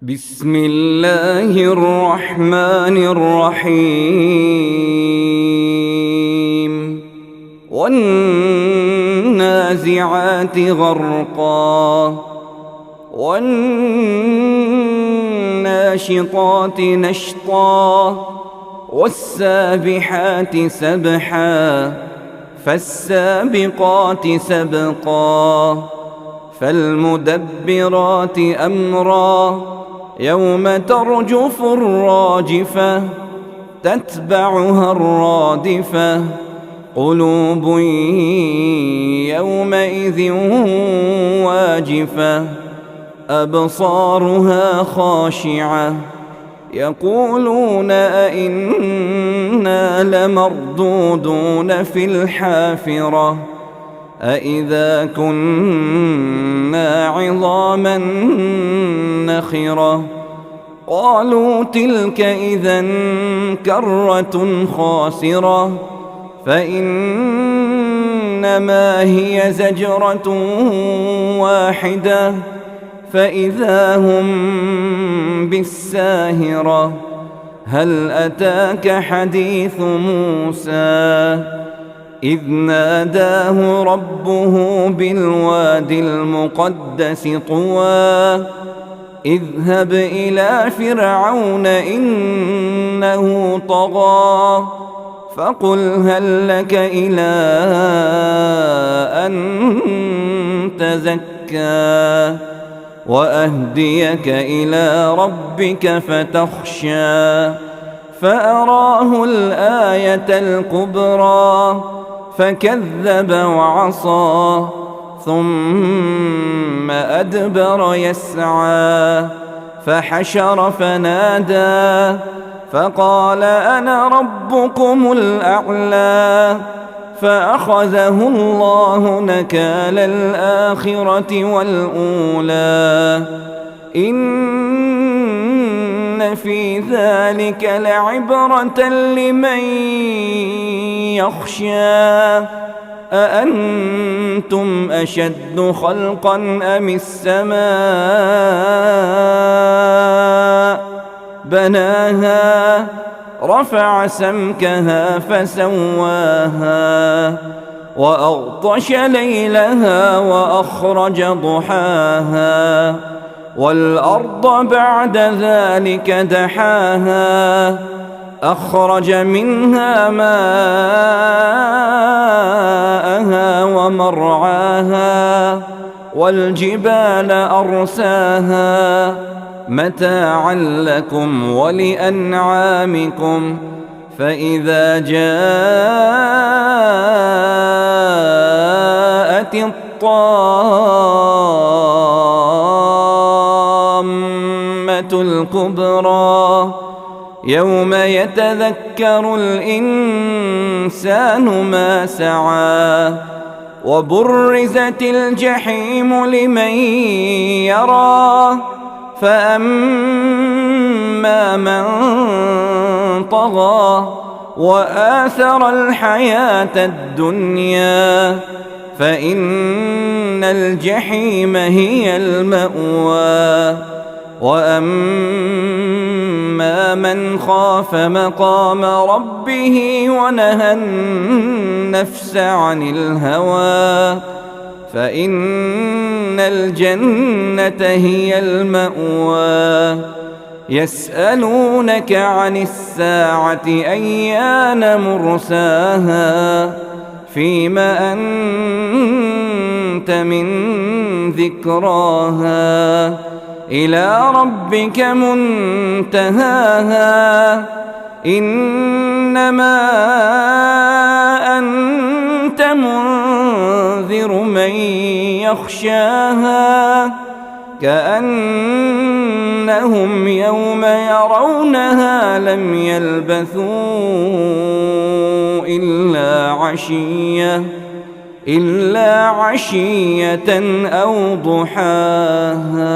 بسم الله الرحمن الرحيم والنازعات غرقا والناشطات نشطا والسابحات سبحا فالسابقات سبقا فالمدبرات أمرا يوم ترجف الراجفة تتبعها الرادفة قلوب يومئذ واجفة أبصارها خاشعة يقولون أئنا لمردودون في الحافرة أئذا كنا عظاما نخرة قالوا تلك إذا كرة خاسرة فإنما هي زجرة واحدة فإذا هم بالساهرة هل أتاك حديث موسى إذ ناداه ربه بالوادي المقدس طوى اذهب إلى فرعون إنه طغى فقل هل لك إلى أن تزكى وأهديك إلى ربك فتخشى فأراه الآية الكبرى فكذب وعصى ثم أدبر يسعى فحشر فنادى فقال أنا ربكم الأعلى فأخذه الله نكال الآخرة والأولى إن في ذلك لعبرة لمن يخشى أأنتم أشد خلقا أم السماء بناها رفع سمكها فسواها وأغطش ليلها وأخرج ضحاها والأرض بعد ذلك دحاها أخرج منها ماءها ومرعاها والجبال أرساها متاعا لكم ولأنعامكم فإذا جاءت الطامة الكبرى يوم يتذكر الإنسان ما سعى وبرزت الجحيم لمن يرى فأما من طغى وآثر الحياة الدنيا فإن الجحيم هي المأوى وأما من خاف مقام ربه ونهى النفس عن الهوى فإن الجنة هي المأوى يسألونك عن الساعة أيان مرساها فيم أنت من ذكراها إلى ربك منتهاها إنما أنت منذر من يخشاها كأنهم يوم يرونها لم يلبثوا إلا عشية أو ضحاها.